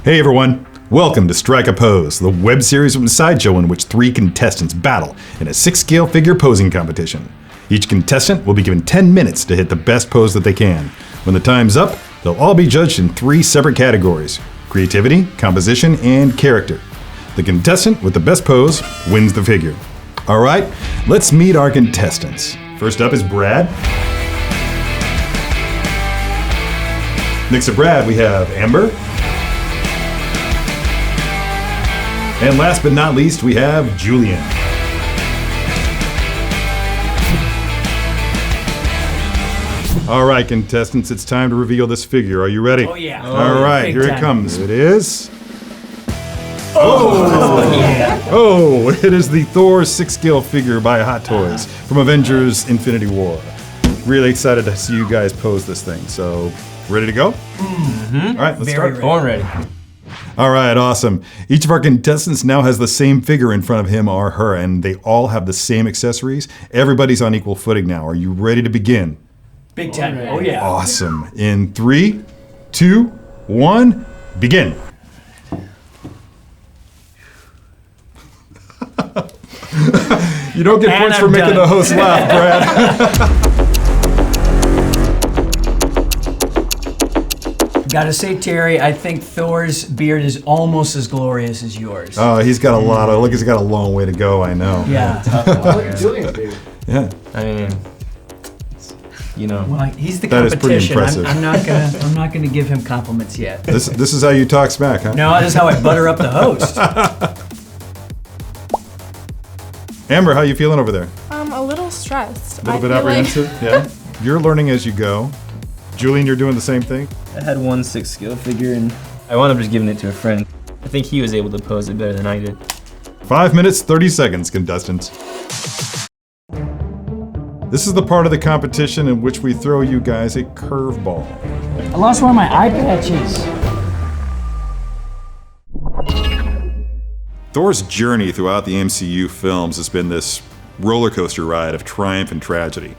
Hey everyone, welcome to Strike a Pose, the web series from Sideshow in which 3 contestants battle in a 6-scale figure posing competition. Each contestant will be given 10 minutes to hit the best pose that they can. When the time's up, they'll all be judged in 3 separate categories: creativity, composition, and character. The contestant with the best pose wins the figure. All right, let's meet our contestants. First up is Brad. Next to Brad, we have Amber. And last but not least, we have Julian. All right, contestants, it's time to reveal this figure. Are you ready? Oh, yeah. All right, here it comes. It is... Yeah. Oh, it is the Thor Sixth Scale Figure by Hot Toys from Avengers Infinity War. Really excited to see you guys pose this thing. So, ready to go? Mm-hmm. All right, let's start. Born ready. All right, awesome. Each of our contestants now has the same figure in front of him or her, and they all have the same accessories. Everybody's on equal footing now. Are you ready to begin? Big time. Oh, yeah. Awesome. In 3, 2, 1, begin. You don't get points for making the host laugh, Brad. Gotta say, Terry, I think Thor's beard is almost as glorious as yours. Oh, he's got a lot of, look, he's got a long way to go, I know. Yeah. Look at Julian's beard. Yeah. I mean, you know. Well, he's the That is pretty competition. impressive. I'm not gonna give him compliments yet. This is how you talk smack, huh? No, this is how I butter up the host. Amber, how you feeling over there? A little stressed. A little bit apprehensive? Yeah. You're learning as you go. Julian, you're doing the same thing? I had one 6th scale figure and I wound up just giving it to a friend. I think he was able to pose it better than I did. 5 minutes, 30 seconds, contestants. This is the part of the competition in which we throw you guys a curveball. I lost one of my eye patches. Thor's journey throughout the MCU films has been this roller coaster ride of triumph and tragedy.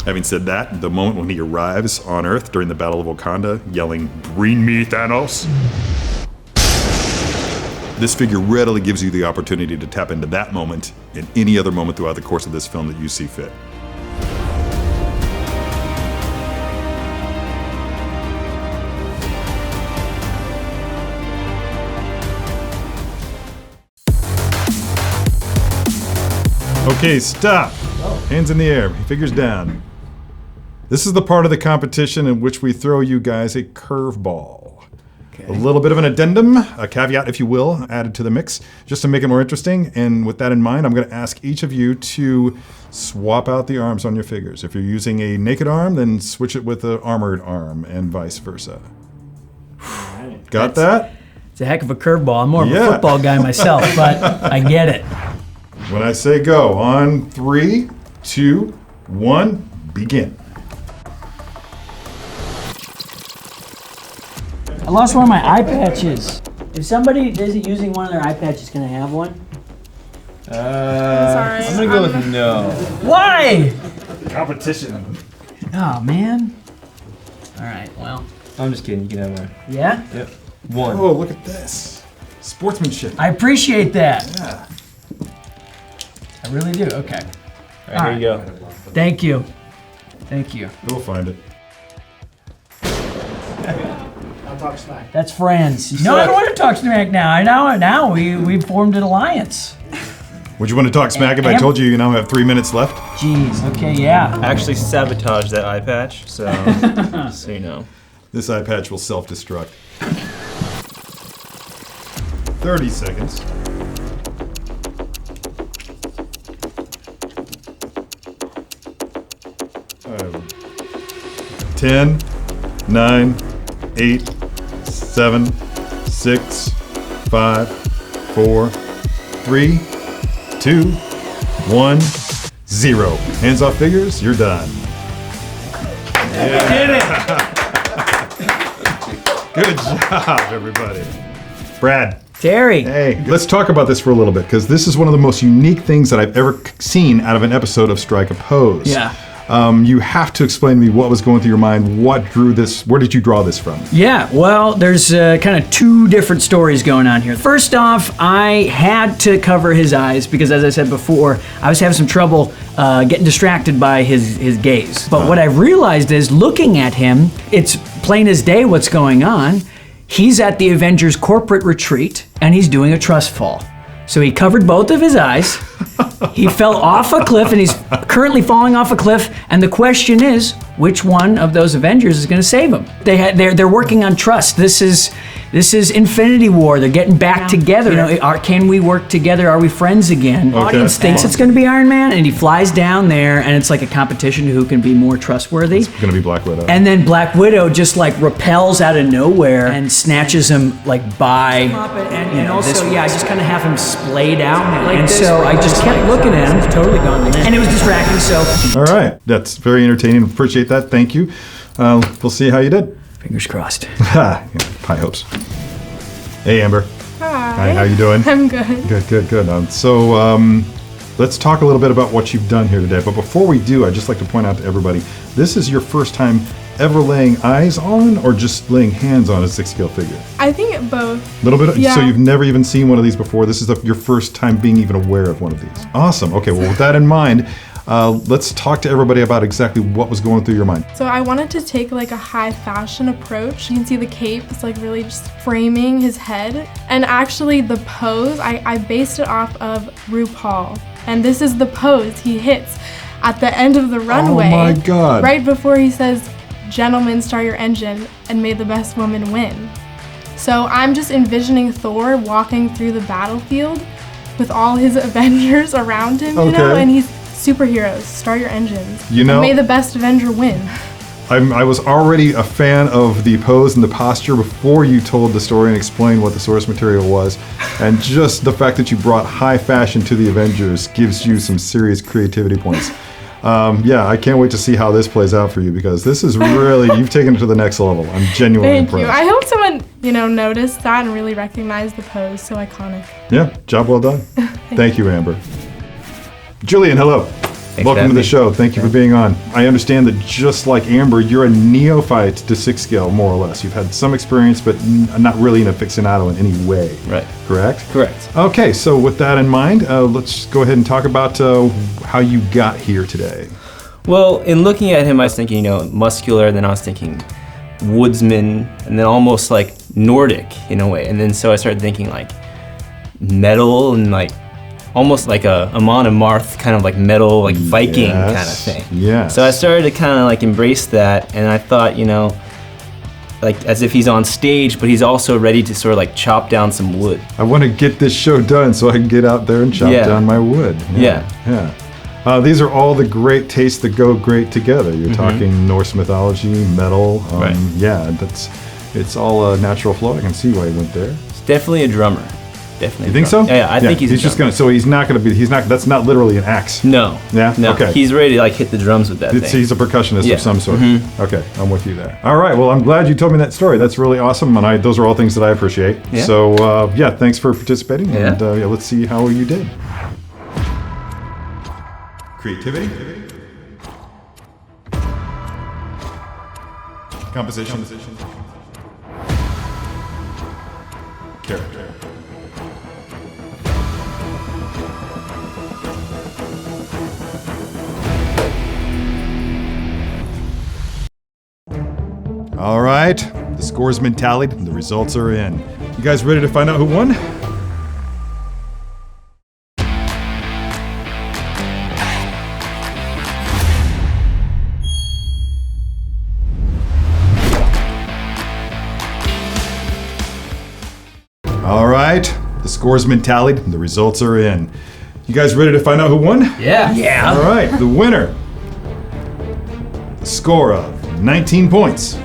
Having said that, the moment when he arrives on Earth during the Battle of Wakanda, yelling, "Bring me Thanos!" This figure readily gives you the opportunity to tap into that moment and any other moment throughout the course of this film that you see fit. Okay, stop. Hands in the air, fingers down. This is the part of the competition in which we throw you guys a curveball. Okay. A little bit of an addendum, a caveat if you will, added to the mix, just to make it more interesting. And with that in mind, I'm going to ask each of you to swap out the arms on your figures. If you're using a naked arm, then switch it with an armored arm and vice versa. Got that? It's a heck of a curveball. I'm more of a football guy myself, but I get it. When I say go, on 3, 2, 1, begin. I lost one of my eye patches. If somebody isn't using one of their eye patches, can I have one? Sorry. I'm gonna go with no. Why? Competition. Oh, man. All right, well. I'm just kidding, you can have one. Yeah? Yep. 1. Oh, look at this. Sportsmanship. I appreciate that. Yeah. I really do. Okay. All right, here you go. Thank you. Thank you. We'll find it. I'll talk smack. That's friends. No, I don't want to talk smack now. Now we've formed an alliance. Would you want to talk smack if I told you now have 3 minutes left? Jeez. Okay. Yeah. I actually sabotaged that eye patch, so so you know. This eye patch will self-destruct. 30 seconds. 10, 9, 8, 7, 6, 5, 4, 3, 2, 1, 0. Hands off figures, you're done. Did it! Good job, everybody. Brad. Terry. Hey, let's talk about this for a little bit, because this is one of the most unique things that I've ever seen out of an episode of Strike a Pose. Yeah. You have to explain to me what was going through your mind. What drew this? Where did you draw this from? Yeah, well, there's kind of two different stories going on here. First off, I had to cover his eyes because, as I said before, I was having some trouble getting distracted by his gaze. But what I realized is, looking at him, it's plain as day what's going on. He's at the Avengers corporate retreat, and he's doing a trust fall. So he covered both of his eyes. He fell off a cliff, and he's currently falling off a cliff. And the question is, which one of those Avengers is going to save him? They're working on trust. This is Infinity War. They're getting back together. You know, can we work together? Are we friends again? Okay. Audience thinks it's going to be Iron Man, and he flies down there, and it's like a competition to who can be more trustworthy. It's going to be Black Widow. And then Black Widow just like repels out of nowhere and snatches him like by. And also, I just kind of have him splayed out. And so I just kept looking at him, totally gone. And it was distracting, so. All right. That's very entertaining. Appreciate that. Thank you. We'll see how you did. Fingers crossed. Yeah, high hopes. Hey, Amber. Hi. How you doing? I'm good. Good. So let's talk a little bit about what you've done here today. But before we do, I'd just like to point out to everybody, this is your first time ever laying eyes on or just laying hands on a 6th scale figure? I think both. A little bit? Yeah. So you've never even seen one of these before? This is your first time being even aware of one of these? Awesome. Okay, well, with that in mind, let's talk to everybody about exactly what was going through your mind. So I wanted to take like a high fashion approach. You can see the cape is like really just framing his head. And actually the pose, I based it off of RuPaul. And this is the pose he hits at the end of the runway. Oh my God. Right before he says, "Gentlemen, start your engine and may the best woman win." So I'm just envisioning Thor walking through the battlefield with all his Avengers around him, you know, Okay. and he's superheroes, start your engines. You know- and may the best Avenger win. I was already a fan of the pose and the posture before you told the story and explained what the source material was. And just the fact that you brought high fashion to the Avengers gives you some serious creativity points. I can't wait to see how this plays out for you because this is really, you've taken it to the next level. I'm genuinely Thank impressed. you. I hope someone, noticed that and really recognized the pose. So iconic. Yeah, job well done. Thank you, Amber. Julian, hello. for Welcome to having the me. show. Thank you for being on. I understand that just like Amber, you're a neophyte to 6th scale, more or less. You've had some experience, but not really an aficionado in any way. Right. Correct? Correct. Okay, so with that in mind, let's go ahead and talk about how you got here today. Well, in looking at him, I was thinking, muscular, then I was thinking woodsman, and then almost like Nordic in a way. And then so I started thinking like metal and like almost like a Amon Amarth kind of like metal, like Viking kind of thing. Yes. So I started to kind of like embrace that, and I thought, like as if he's on stage, but he's also ready to sort of like chop down some wood. I want to get this show done so I can get out there and chop Yeah. down my wood. Yeah. These are all the great tastes that go great together. You're talking Norse mythology, metal. Right. Yeah, it's all a natural flow. I can see why he went there. He's definitely a drummer. Definitely. You think so? Yeah, I think he's a just drummer. gonna. So he's not gonna be. That's not literally an axe. No. Yeah? No. Okay. He's ready to like hit the drums with that thing. He's a percussionist Yeah. of some sort. Okay, I'm with you there. All right, well, I'm glad you told me that story. That's really awesome, and those are all things that I appreciate. Yeah. So, thanks for participating, Yeah. and let's see how you did. Creativity. Composition. Character. All right, the score's been tallied and the results are in. You guys ready to find out who won? All right, the score's been tallied and the results are in. You guys ready to find out who won? Yeah. All right, the winner, the score of 19 points,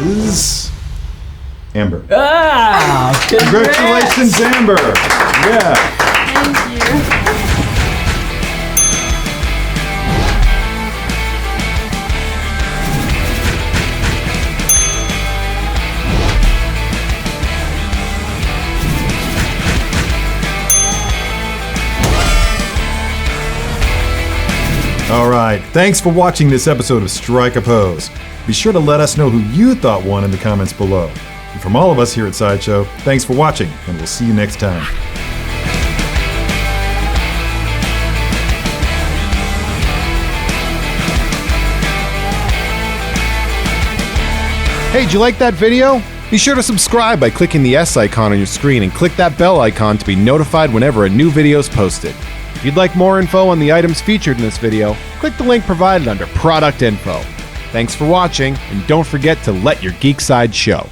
is Amber. Ah, Congratulations, Amber. Yeah. Thank you. All right, thanks for watching this episode of Strike a Pose. Be sure to let us know who you thought won in the comments below. And from all of us here at Sideshow, thanks for watching, and we'll see you next time. Hey, did you like that video? Be sure to subscribe by clicking the S icon on your screen and click that bell icon to be notified whenever a new video is posted. If you'd like more info on the items featured in this video, click the link provided under Product Info. Thanks for watching, and don't forget to let your geek side show.